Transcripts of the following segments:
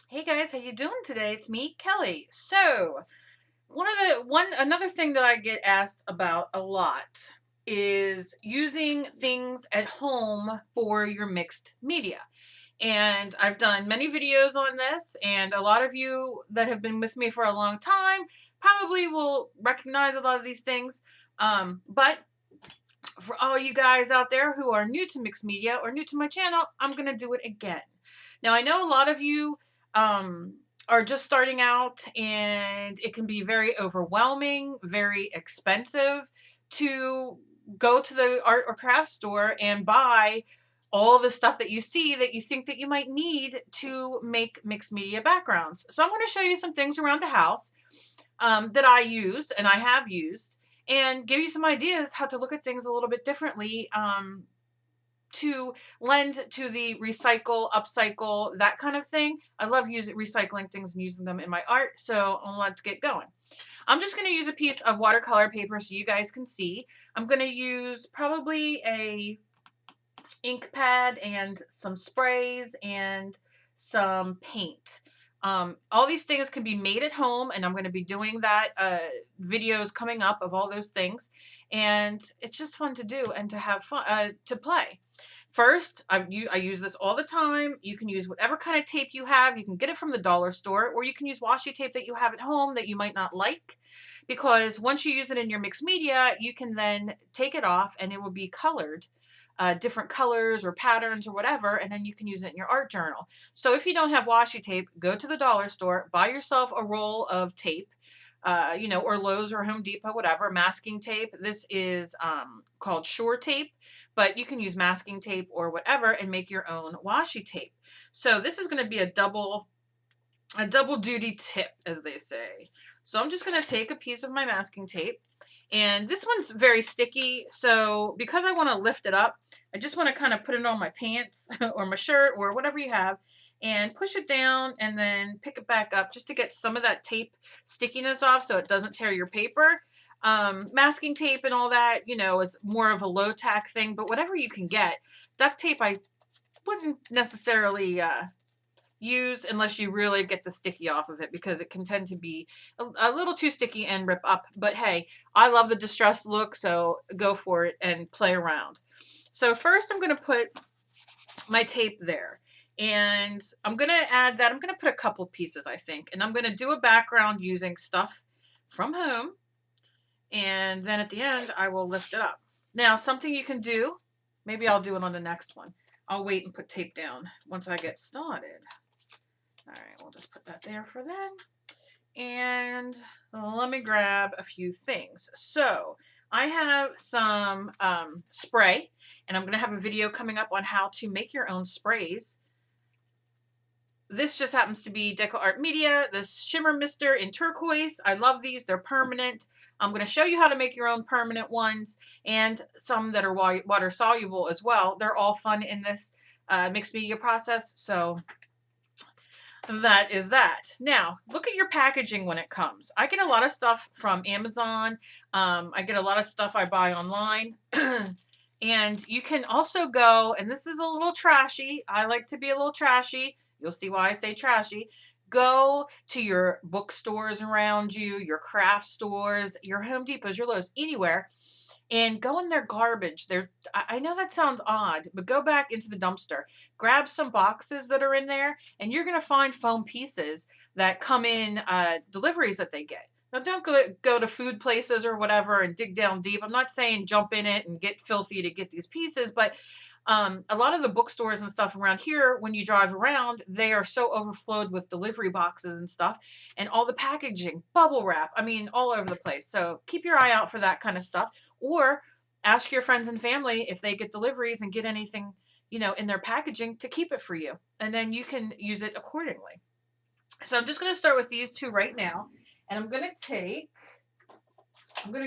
Hey guys, how you doing today? It's me, Kelly. So, another thing that I get asked about a lot is using things at home for your mixed media. And I've done many videos on this, and a lot of you that have been with me for a long time probably will recognize a lot of these things. But for all you guys out there who are new to mixed media or new to my channel, I'm going to do it again. Now, I know a lot of you are just starting out, and it can be very overwhelming, very expensive to go to the art or craft store and buy all the stuff that you see that you think that you might need to make mixed media backgrounds. So I'm going to show you some things around the house that I use and I have used, and give you some ideas how to look at things a little bit differently, to lend to the recycle, upcycle, that kind of thing. I love recycling things and using them in my art, so let's get going. I'm just going to use a piece of watercolor paper so you guys can see. I'm going to use probably a ink pad and some sprays and some paint. All these things can be made at home, and I'm going to be doing that videos coming up of all those things, and it's just fun to do and to have fun to play. First, I use this all the time. You can use whatever kind of tape you have. You can get it from the dollar store, or you can use washi tape that you have at home that you might not like, because once you use it in your mixed media, you can then take it off and it will be colored, different colors or patterns or whatever, and then you can use it in your art journal. So if you don't have washi tape, go to the dollar store, buy yourself a roll of tape, or Lowe's or Home Depot, whatever, masking tape. This is called Shore tape, but you can use masking tape or whatever and make your own washi tape. So this is going to be a double duty tip, as they say. So I'm just going to take a piece of my masking tape, and this one's very sticky, so because I want to lift it up, I just want to kind of put it on my pants or my shirt or whatever you have, and push it down and then pick it back up just to get some of that tape stickiness off so it doesn't tear your paper. Masking tape and all that, is more of a low tack thing, but whatever you can get. Duct tape I wouldn't necessarily use unless you really get the sticky off of it, because it can tend to be a little too sticky and rip up. But hey, I love the distressed look, so go for it and play around. So first I'm going to put my tape there, and I'm going to add that. I'm going to put a couple pieces, I think, and I'm going to do a background using stuff from home, and then at the end I will lift it up. Now, something you can do, maybe I'll do it on the next one. I'll wait and put tape down once I get started. All right, we'll just put that there for then. And let me grab a few things. So I have some spray, and I'm going to have a video coming up on how to make your own sprays. This just happens to be Deco Art Media, this Shimmer Mister in turquoise. I love these. They're permanent. I'm going to show you how to make your own permanent ones, and some that are water soluble as well. They're all fun in this mixed media process. So that is that. Now, look at your packaging when it comes. I get a lot of stuff from Amazon. I get a lot of stuff I buy online. And you can also go, and this is a little trashy. I like to be a little trashy. You'll see why I say trashy. Go to your bookstores around you, your craft stores, your Home Depots, your Lowe's, anywhere, and go in their garbage. I know that sounds odd, but go back into the dumpster, grab some boxes that are in there, and you're going to find foam pieces that come in deliveries that they get. Now, don't go to food places or whatever and dig down deep. I'm not saying jump in it and get filthy to get these pieces, but a lot of the bookstores and stuff around here, when you drive around, they are so overflowed with delivery boxes and stuff, and all the packaging, bubble wrap, I mean, all over the place. So keep your eye out for that kind of stuff, or ask your friends and family if they get deliveries and get anything, in their packaging, to keep it for you, and then you can use it accordingly. So I'm just going to start with these two right now, and I'm going to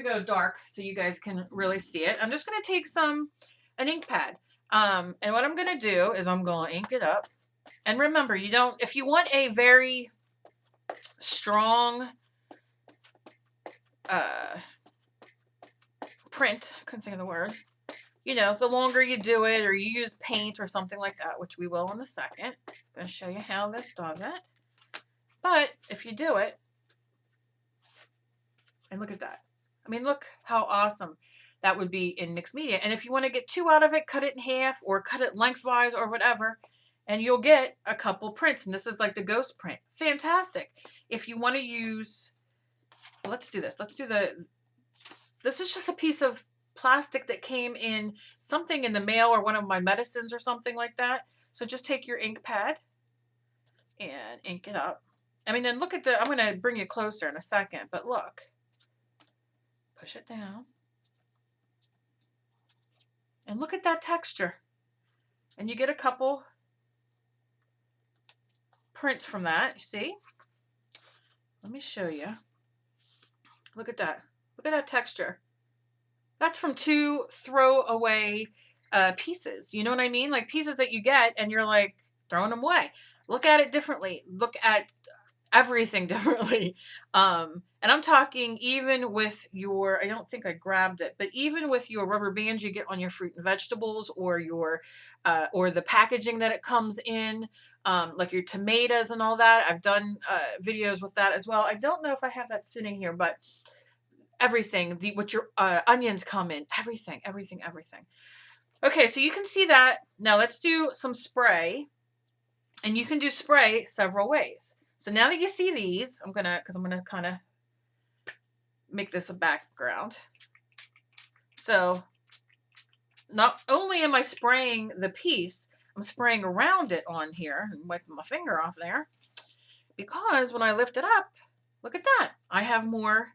go dark so you guys can really see it. I'm just going to take an ink pad. And what I'm going to do is I'm going to ink it up. And remember, if you want a very strong print, I couldn't think of the word, the longer you do it, or you use paint or something like that, which we will in a second. I'm going to show you how this does it. But if you do it, and look at that. I mean, look how awesome that would be in mixed media. And if you want to get 2 out of it, cut it in half or cut it lengthwise or whatever, and you'll get a couple prints. And this is like the ghost print. Fantastic. If you want to use, let's do this. This is just a piece of plastic that came in something in the mail or one of my medicines or something like that. So just take your ink pad and ink it up. I mean, then look at I'm going to bring you closer in a second, but look. Push it down. And look at that texture. And you get a couple prints from that. You see? Let me show you. Look at that. Look at that texture. That's from 2 throwaway pieces. You know what I mean? Like pieces that you get and you're like throwing them away. Look at it differently. Look at everything differently. And I'm talking even with your, I don't think I grabbed it, but even with your rubber bands you get on your fruit and vegetables or your, or the packaging that it comes in, like your tomatoes and all that. I've done videos with that as well. I don't know if I have that sitting here, but everything, what your onions come in, everything. Okay, so you can see that. Now let's do some spray. And you can do spray several ways. So now that you see these, I'm gonna kind of make this a background. So not only am I spraying the piece, I'm spraying around it on here and wiping my finger off there. Because when I lift it up, look at that. I have more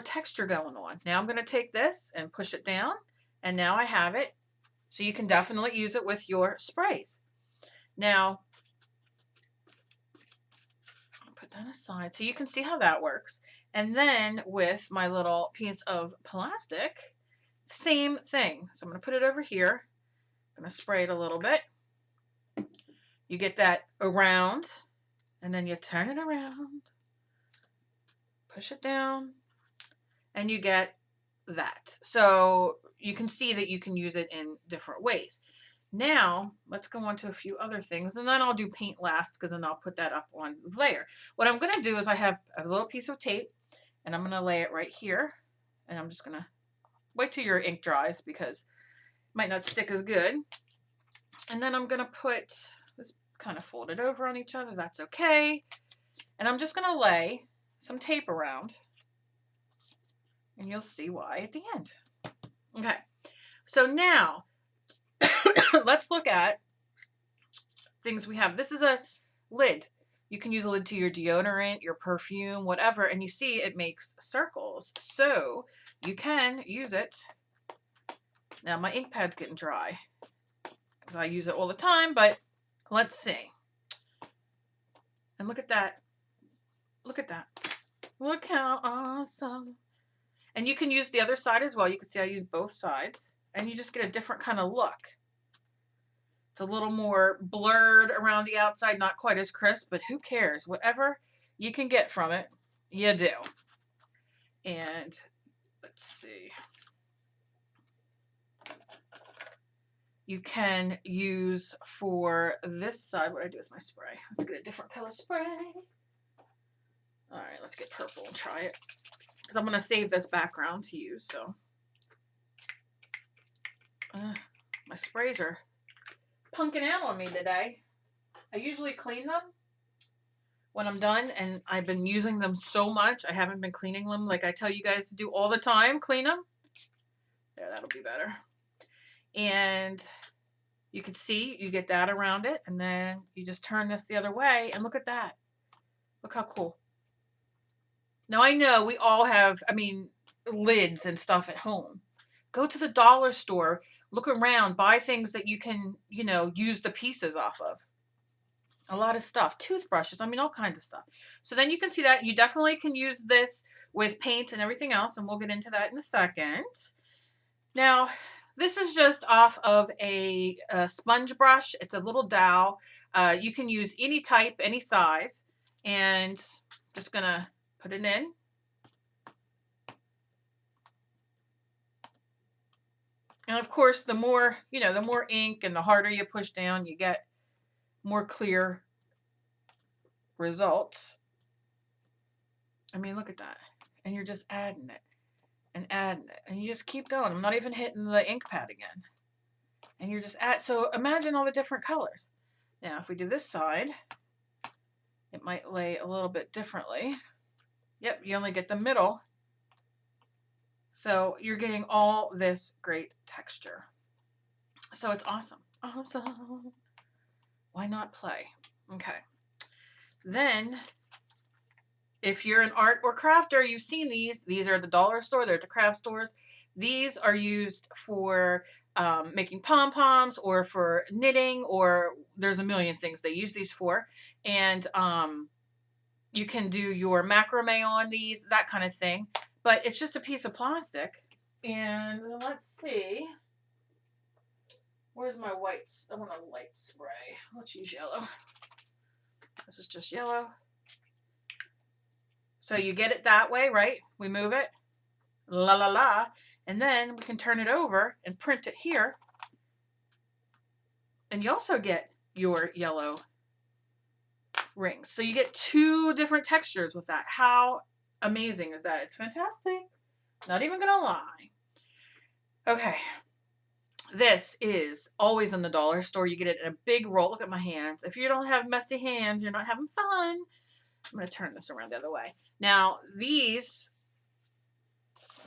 texture going on. Now I'm gonna take this and push it down, and now I have it. So you can definitely use it with your sprays. Now, I'll put that aside so you can see how that works. And then with my little piece of plastic, same thing. So I'm going to put it over here. I'm going to spray it a little bit. You get that around, and then you turn it around, push it down, and you get that. So you can see that you can use it in different ways. Now, let's go on to a few other things, and then I'll do paint last because then I'll put that up on layer. What I'm going to do is I have a little piece of tape, and I'm going to lay it right here, and I'm just going to wait till your ink dries because it might not stick as good. And then I'm going to put this kind of folded over on each other. That's okay. And I'm just going to lay some tape around, and you'll see why at the end. Okay, so now let's look at things we have. This is a lid. You can use a lid to your deodorant, your perfume, whatever, and you see it makes circles. So you can use it. Now my ink pad's getting dry because I use it all the time, but let's see. And look at that. Look at that. Look how awesome. And you can use the other side as well. You can see I use both sides, and you just get a different kind of look. It's a little more blurred around the outside, not quite as crisp, but who cares? Whatever you can get from it, you do. And let's see. You can use for this side, what do I do with my spray? Let's get a different color spray. All right, let's get purple and try it. Because I'm going to save this background to use, so. My sprays are punking out on me today. I usually clean them when I'm done, and I've been using them so much, I haven't been cleaning them like I tell you guys to do all the time. Clean them. There, that'll be better. And you can see you get that around it, and then you just turn this the other way, and look at that. Look how cool. Now I know we all have, I mean, lids and stuff at home. Go to the dollar store, look around, buy things that you can, you know, use the pieces off of. A lot of stuff, toothbrushes, I mean, all kinds of stuff. So then you can see that you definitely can use this with paint and everything else, and we'll get into that in a second. Now, this is just off of a sponge brush. It's a little dowel. You can use any type, any size, and just gonna put it in. And of course, the more, you know, the more ink and the harder you push down, you get more clear results. I mean, look at that. And you're just adding it and adding it. And you just keep going. I'm not even hitting the ink pad again. And you're just so imagine all the different colors. Now, if we do this side, it might lay a little bit differently. Yep, you only get the middle. So you're getting all this great texture. So it's awesome. Awesome. Why not play? Okay. Then, if you're an art or crafter, you've seen these. These are at the dollar store. They're at the craft stores. These are used for making pom-poms or for knitting, or there's a million things they use these for. And you can do your macrame on these, that kind of thing. But it's just a piece of plastic. And let's see. Where's my whites? I want a light spray. Let's use yellow. This is just yellow. So you get it that way, right? We move it. La la la. And then we can turn it over and print it here. And you also get your yellow rings. So you get 2 different textures with that. How amazing is that? It's fantastic. Not even gonna lie. Okay. This is always in the dollar store. You get it in a big roll. Look at my hands. If you don't have messy hands, you're not having fun. I'm going to turn this around the other way. Now, these,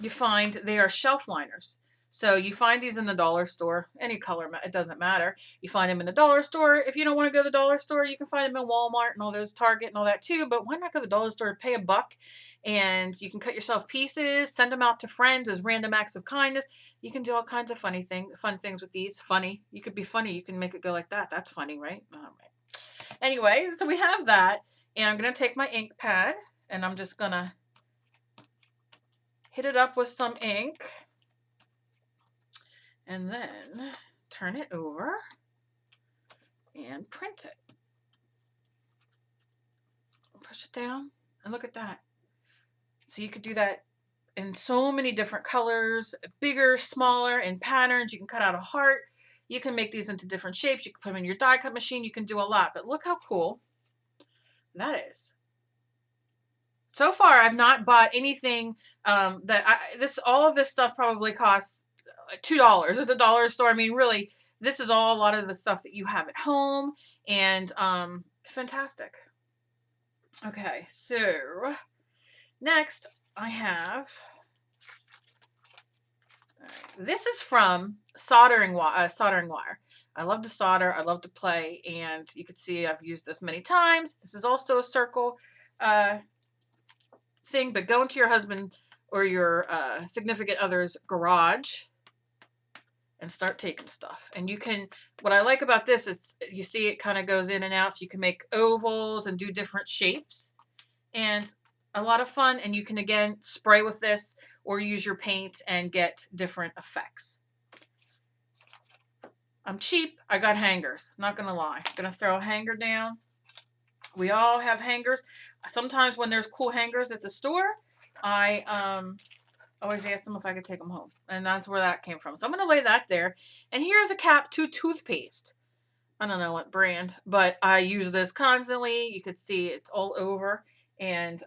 you find they are shelf liners. So you find these in the dollar store, any color, it doesn't matter. You find them in the dollar store. If you don't want to go to the dollar store, you can find them in Walmart and all those, Target and all that too. But why not go to the dollar store, pay $1, and you can cut yourself pieces, send them out to friends as random acts of kindness. You can do all kinds of fun things with these. Funny. You could be funny. You can make it go like that. That's funny, right? All right. Anyway, so we have that. And I'm going to take my ink pad and I'm just going to hit it up with some ink. And then turn it over and print it. Push it down and look at that. So you could do that in so many different colors, bigger, smaller, and patterns. You can cut out a heart. You can make these into different shapes. You can put them in your die cut machine. You can do a lot. But look how cool that is. So far, I've not bought anything all of this stuff probably costs $2 at the dollar store. I mean, really, this is all a lot of the stuff that you have at home, and fantastic. Okay, so next I have, this is from soldering wire. I love to solder, I love to play, and you can see I've used this many times. This is also a circle thing, but go into your husband or your significant other's garage and start taking stuff. And you can, what I like about this is you see it kind of goes in and out, so you can make ovals and do different shapes, and a lot of fun. And you can again spray with this or use your paint and get different effects. I'm cheap. I got hangers, not gonna lie. I'm gonna throw a hanger down. We all have hangers. Sometimes when there's cool hangers at the store, I always ask them if I could take them home. And that's where that came from. So I'm going to lay that there. And here's a cap to toothpaste. I don't know what brand, but I use this constantly. You could see it's all over. And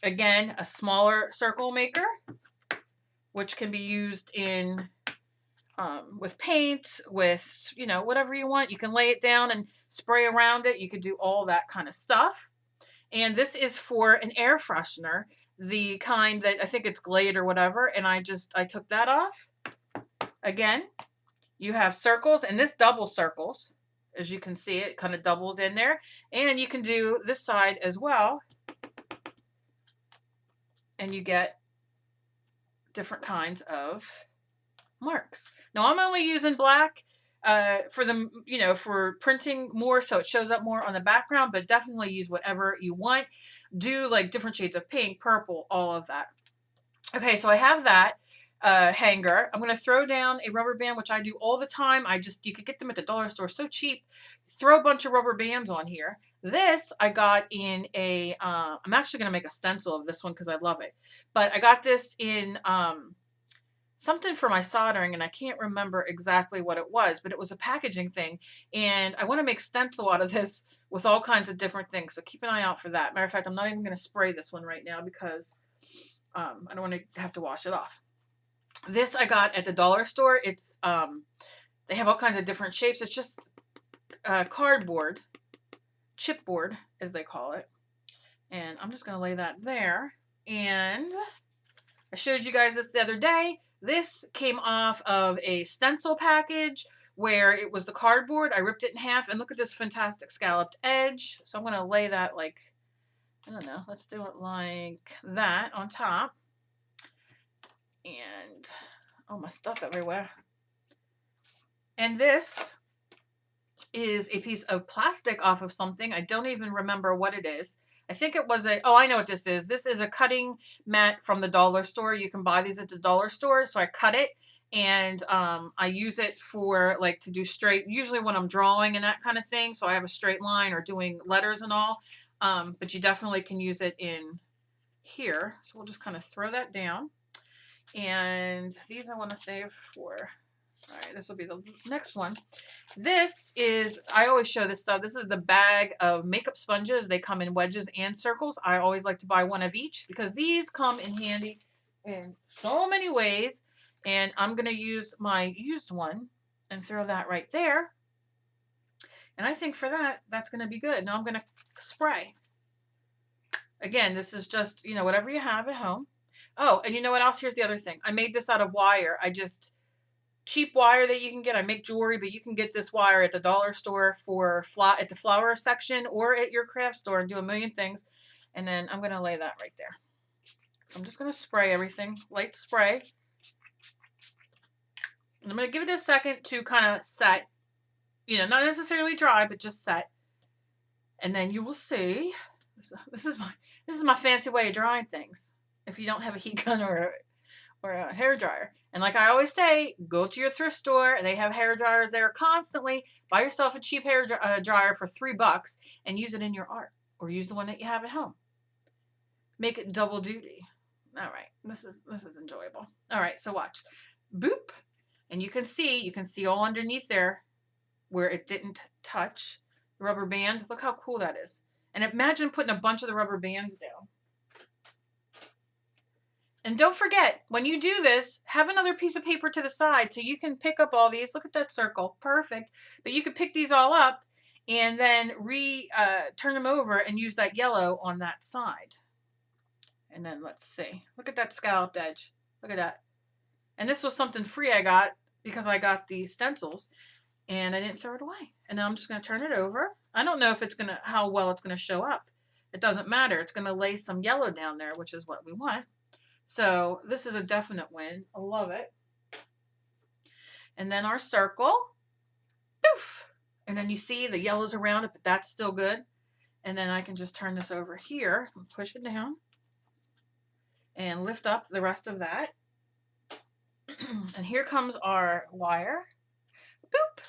again, a smaller circle maker, which can be used in with paint, with, you know, whatever you want. You can lay it down and spray around it. You could do all that kind of stuff. And this is for an air freshener, the kind that I think it's Glade or whatever. And I took that off. Again, you have circles, and this double circles. As you can see, it kind of doubles in there. And you can do this side as well. And you get different kinds of marks. Now I'm only using black for the, you know, for printing more, so it shows up more on the background, but definitely use whatever you want. Do like different shades of pink, purple, all of that. Okay, so I have that hanger. I'm going to throw down a rubber band, which I do all the time. You could get them at the dollar store, so cheap. Throw a bunch of rubber bands on here. This I got in a, I'm actually going to make a stencil of this one because I love it. But I got this in something for my soldering, and I can't remember exactly what it was, but it was a packaging thing, and I want to make stencil out of this with all kinds of different things, so keep an eye out for that. Matter of fact, I'm not even going to spray this one right now because I don't want to have to wash it off. This I got at the dollar store. It's they have all kinds of different shapes. It's just cardboard, chipboard as they call it, and I'm just going to lay that there. And I showed you guys this the other day. This came off of a stencil package where it was the cardboard. I ripped it in half, and look at this fantastic scalloped edge. So I'm going to lay that like, I don't know, let's do it like that on top. And oh, my stuff everywhere. And this is a piece of plastic off of something. I don't even remember what it is. I think it was oh, I know what this is. This is a cutting mat from the dollar store. You can buy these at the dollar store. So I cut it, and I use it for like to do straight, usually when I'm drawing and that kind of thing. So I have a straight line or doing letters and all. But you definitely can use it in here. So we'll just kind of throw that down. And these I want to save for, all right, this will be the next one. This is, I always show this stuff. This is the bag of makeup sponges. They come in wedges and circles. I always like to buy one of each because these come in handy in so many ways. And I'm going to use my used one and throw that right there. And I think for that, that's going to be good. Now I'm going to spray. Again, this is just, you know, whatever you have at home. Oh, and you know what else? Here's the other thing. I made this out of wire. Cheap wire that you can get. I make jewelry, but you can get this wire at the dollar store for at the flower section or at your craft store and do a million things. And then I'm going to lay that right there. I'm just going to spray everything. Light spray. And I'm going to give it a second to kind of set. You know, not necessarily dry, but just set. And then you will see. This is my fancy way of drying things. If you don't have a heat gun or a hair dryer. And like I always say, go to your thrift store. They have hair dryers there constantly. Buy yourself a cheap hair dryer for $3 and use it in your art, or use the one that you have at home. Make it double duty. All right, this is enjoyable. All right, so watch. Boop. And you can see all underneath there where it didn't touch the rubber band. Look how cool that is. And imagine putting a bunch of the rubber bands down. And don't forget, when you do this, have another piece of paper to the side so you can pick up all these. Look at that circle. Perfect. But you could pick these all up and then turn them over and use that yellow on that side. And then let's see. Look at that scalloped edge. Look at that. And this was something free I got because I got the stencils and I didn't throw it away. And now I'm just going to turn it over. I don't know if how well it's going to show up. It doesn't matter. It's going to lay some yellow down there, which is what we want. So this is a definite win. I love it. And then our circle. Poof. And then you see the yellows around it, but that's still good. And then I can just turn this over here and push it down and lift up the rest of that. And here comes our wire. Boop.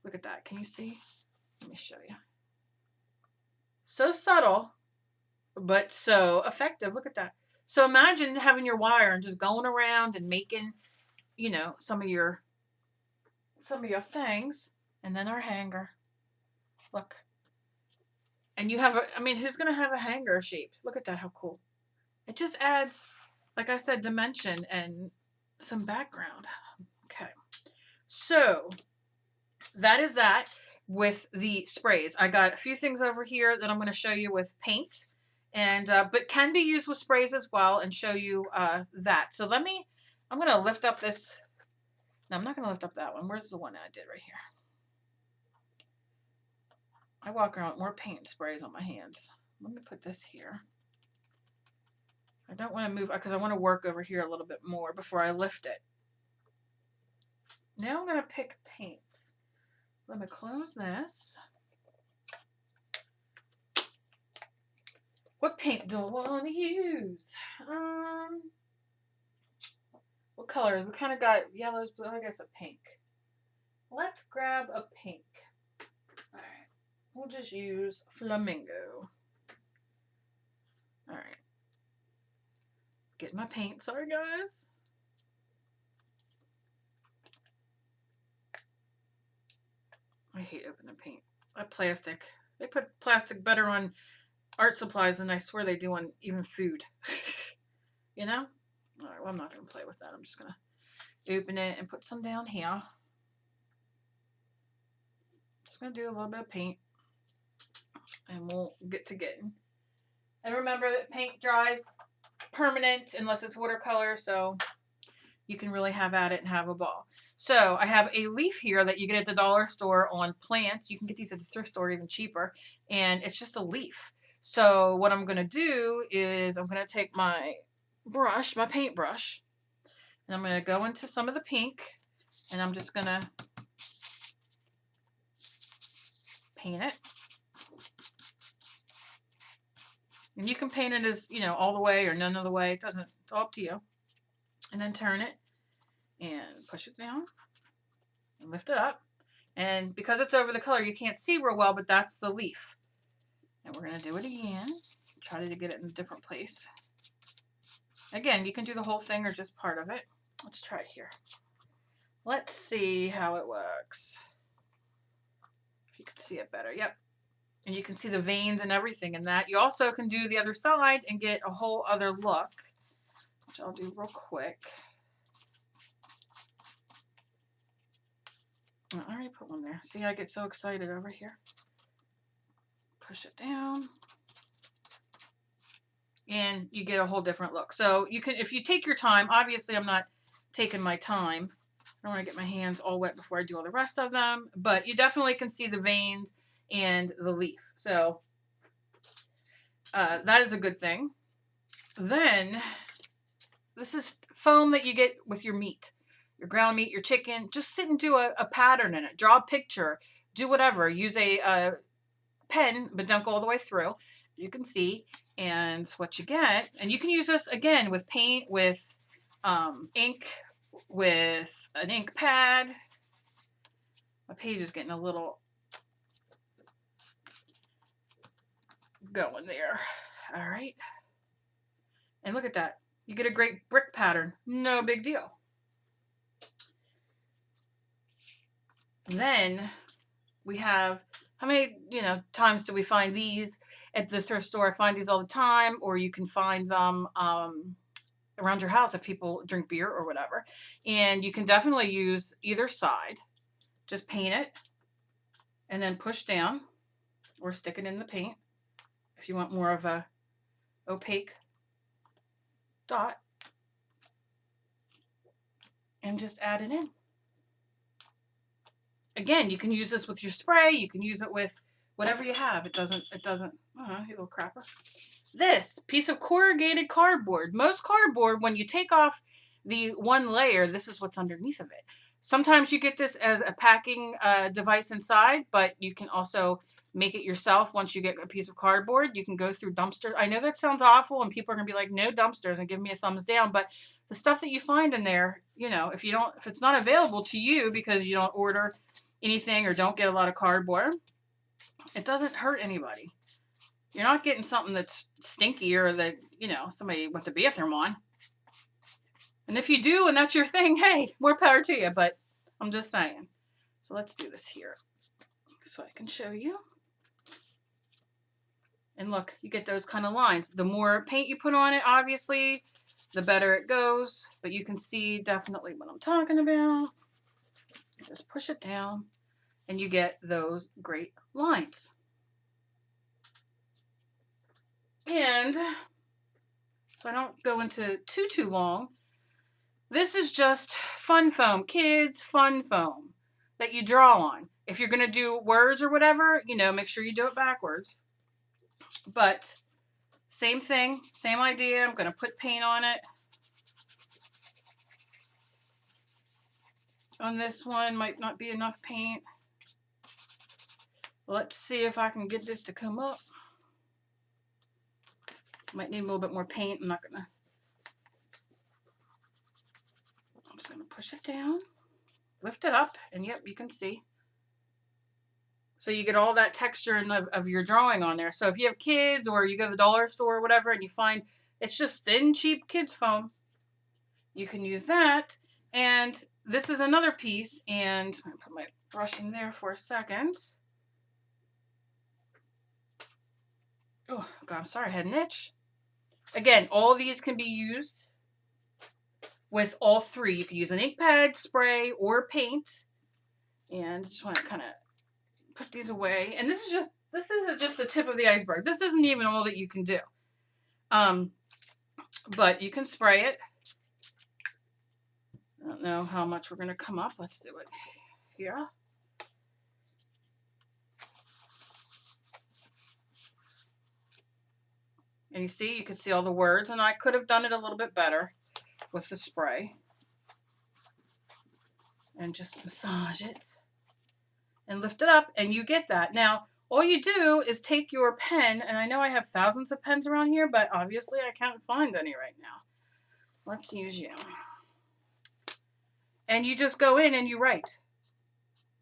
Look at that. Can you see? Let me show you. So subtle, but so effective. Look at that. So imagine having your wire and just going around and making, you know, some of your things. And then our hanger. Look. And you have I mean, who's going to have a hanger shape? Look at that. How cool. It just adds, like I said, dimension and some background. Okay. So that is that with the sprays. I got a few things over here that I'm going to show you with paints. And, but can be used with sprays as well, and show you that. So I'm going to lift up this. No, I'm not going to lift up that one. Where's the one that I did right here? I walk around with more paint and sprays on my hands. Let me put this here. I don't want to move because I want to work over here a little bit more before I lift it. Now I'm going to pick paints. Let me close this. What paint do I want to use? What colors? We kind of got yellows, blue, I guess a pink. Let's grab a pink. All right. We'll just use flamingo. All right. Get my paint. Sorry, guys. I hate opening paint. That plastic. They put plastic better on art supplies than I swear they do on even food. You know? Alright, well, I'm not going to play with that. I'm just going to open it and put some down here. Just going to do a little bit of paint. And we'll get to getting. And remember that paint dries permanent unless it's watercolor, so you can really have at it and have a ball. So I have a leaf here that you get at the dollar store on plants. You can get these at the thrift store even cheaper. And it's just a leaf. So what I'm going to do is I'm going to take my brush, my paintbrush, and I'm going to go into some of the pink. And I'm just going to paint it. And you can paint it as, you know, all the way or none of the way. It doesn't, it's all up to you. And then turn it and push it down and lift it up. And because it's over the color, you can't see real well, but that's the leaf. And we're going to do it again. Try to get it in a different place. Again, you can do the whole thing or just part of it. Let's try it here. Let's see how it works. If you can see it better. Yep. And you can see the veins and everything in that. You also can do the other side and get a whole other look, which I'll do real quick. I already put one there. See, I get so excited over here. Push it down. And you get a whole different look. So you can, if you take your time, obviously I'm not taking my time. I don't want to get my hands all wet before I do all the rest of them. But you definitely can see the veins and the leaf. So that is a good thing. Then this is foam that you get with your meat, your ground meat, your chicken. Just sit and do a pattern in it. Draw a picture. Do whatever. Use a pen, but don't go all the way through. You can see, and what you get. And you can use this again with paint, with ink, with an ink pad. My page is getting a little going there. All right. And look at that. You get a great brick pattern. No big deal. Then we have, how many, times do we find these at the thrift store? I find these all the time, or you can find them around your house if people drink beer or whatever. And you can definitely use either side. Just paint it and then push down or stick it in the paint if you want more of a opaque dot, and just add it in. Again, you can use this with your spray. You can use it with whatever you have. It doesn't, you little crapper. This piece of corrugated cardboard. Most cardboard, when you take off the one layer, this is what's underneath of it. Sometimes you get this as a packing device inside, but you can also make it yourself once you get a piece of cardboard. You can go through dumpsters. I know that sounds awful, and people are going to be like, no dumpsters, and give me a thumbs down, but the stuff that you find in there, if it's not available to you because you don't order anything or don't get a lot of cardboard, it doesn't hurt anybody. You're not getting something that's stinky or that, somebody went to the bathroom on. And if you do and that's your thing, hey, more power to you, but I'm just saying. So let's do this here so I can show you. And look, you get those kind of lines. The more paint you put on it, obviously, the better it goes. But you can see definitely what I'm talking about. Just push it down and you get those great lines. And so I don't go into too long. This is just fun foam, kids fun foam that you draw on. If you're going to do words or whatever, make sure you do it backwards. But same thing, same idea. I'm going to put paint on it. On this one, might not be enough paint. Let's see if I can get this to come up. Might need a little bit more paint. I'm just going to push it down, lift it up, and yep, you can see. So you get all that texture of your drawing on there. So if you have kids or you go to the dollar store or whatever and you find it's just thin, cheap kids foam, you can use that. And this is another piece, and I put my brushing there for a second. Oh, God, I'm sorry, I had an itch. Again, all of these can be used with all three. You can use an ink pad, spray, or paint. And I just want to kind of put these away. And this is just the tip of the iceberg. This isn't even all that you can do. But you can spray it. I don't know how much we're going to come up. Let's do it here. And you see, you can see all the words, and I could have done it a little bit better with the spray. And just massage it and lift it up, and you get that. Now, all you do is take your pen, and I know I have thousands of pens around here, but obviously I can't find any right now. Let's use you. And you just go in and you write.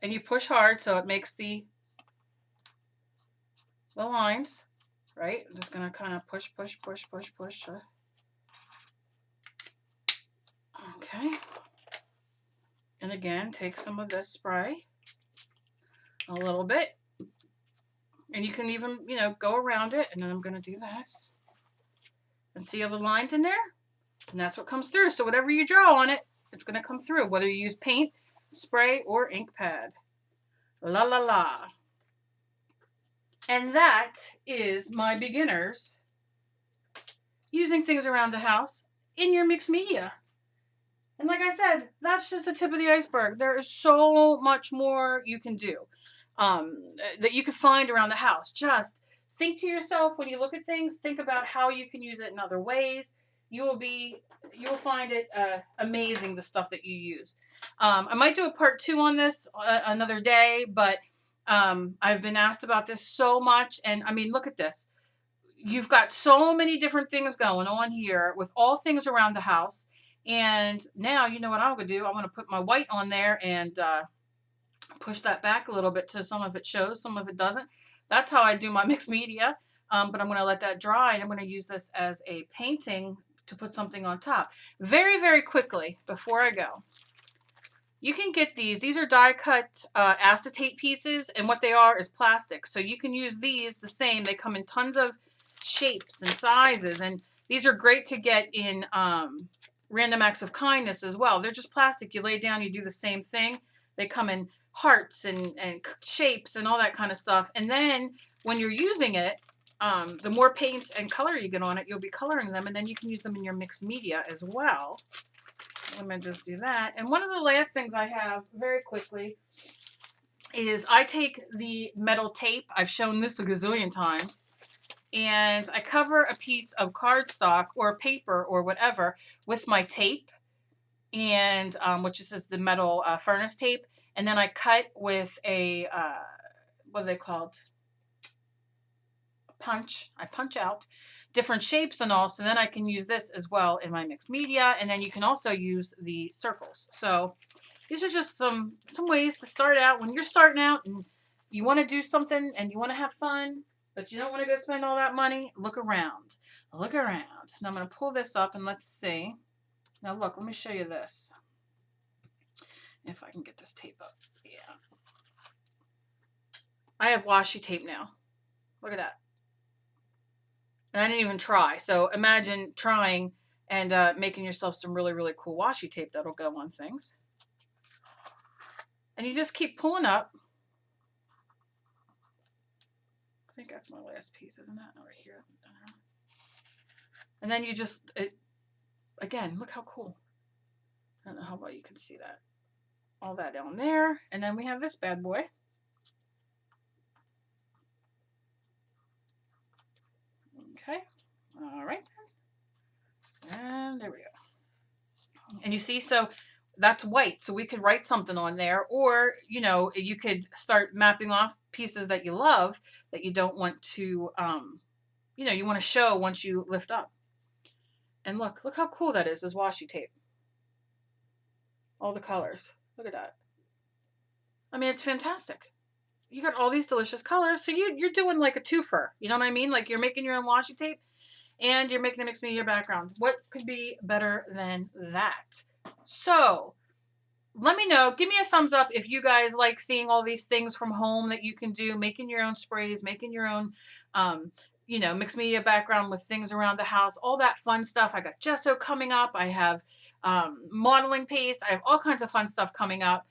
And you push hard so it makes the lines. Right? I'm just going to kind of push. Okay. And again, take some of this spray. A little bit. And you can even, you know, go around it. And then I'm going to do this. And see all the lines in there? And that's what comes through. So whatever you draw on it, it's going to come through. Whether you use paint, spray, or ink pad. La la la. And that is my beginners using things around the house in your mixed media. And like I said, that's just the tip of the iceberg. There is so much more you can do that you can find around the house. Just think to yourself when you look at things, think about how you can use it in other ways. You will find it amazing, the stuff that you use. I might do a part 2 on this another day, but I've been asked about this so much, and I mean, look at this. You've got so many different things going on here with all things around the house. And now you know what I'm going to do. I'm going to put my white on there and push that back a little bit so some of it shows, some of it doesn't. That's how I do my mixed media. But I'm going to let that dry, and I'm going to use this as a painting to put something on top. Very, very quickly before I go. You can get these. These are die cut acetate pieces, and what they are is plastic. So you can use these the same. They come in tons of shapes and sizes, and these are great to get in random acts of kindness as well. They're just plastic. You lay down, you do the same thing. They come in hearts and shapes and all that kind of stuff. And then when you're using it, the more paint and color you get on it, you'll be coloring them, and then you can use them in your mixed media as well. Let me just do that. And one of the last things I have very quickly is I take the metal tape. I've shown this a gazillion times. And I cover a piece of cardstock or paper or whatever with my tape, and which is the metal furnace tape. And then I cut with a, what are they called? Punch. I punch out different shapes and all, so then I can use this as well in my mixed media. And then you can also use the circles. So these are just some ways to start out when you're starting out and you want to do something and you want to have fun, but you don't want to go spend all that money. Look around. Look around. Now I'm going to pull this up and let's see. Now look, let me show you this. If I can get this tape up. Yeah. I have washi tape now. Look at that. And I didn't even try. So imagine trying and making yourself some really, really cool washi tape that'll go on things. And you just keep pulling up. I think that's my last piece, isn't it? Right here. And then you just, again, look how cool. I don't know how well you can see that. All that down there. And then we have this bad boy. Okay. All right. And there we go. And you see, so that's white. So we could write something on there, or, you know, you could start mapping off pieces that you love that you don't want to, you know, you want to show once you lift up. And look how cool that is, this washi tape. All the colors. Look at that. I mean, it's fantastic. You got all these delicious colors. So you're doing like a twofer. You know what I mean? Like you're making your own washi tape and you're making the mixed media background. What could be better than that? So let me know. Give me a thumbs up if you guys like seeing all these things from home that you can do, making your own sprays, making your own, um, mixed media background with things around the house, all that fun stuff. I got gesso coming up. I have modeling paste. I have all kinds of fun stuff coming up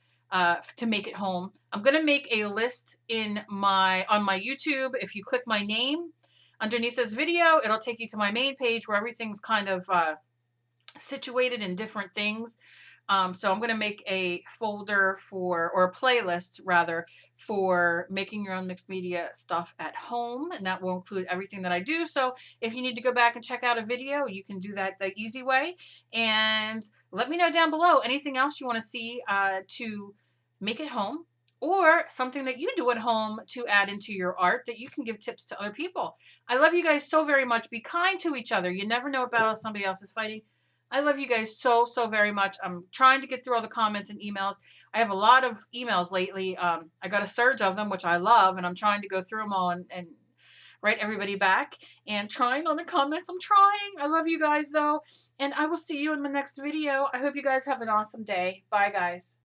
to make at home. I'm gonna make a list on my YouTube. If you click my name underneath this video, it'll take you to my main page where everything's kind of situated in different things. So I'm going to make a folder or a playlist rather, for making your own mixed media stuff at home. And that will include everything that I do. So if you need to go back and check out a video, you can do that the easy way. And let me know down below anything else you want to see to make at home, or something that you do at home to add into your art that you can give tips to other people. I love you guys so very much. Be kind to each other. You never know what battle somebody else is fighting. I love you guys so, so very much. I'm trying to get through all the comments and emails. I have a lot of emails lately. I got a surge of them, which I love, and I'm trying to go through them all and write everybody back and trying on the comments. I'm trying. I love you guys, though, and I will see you in my next video. I hope you guys have an awesome day. Bye, guys.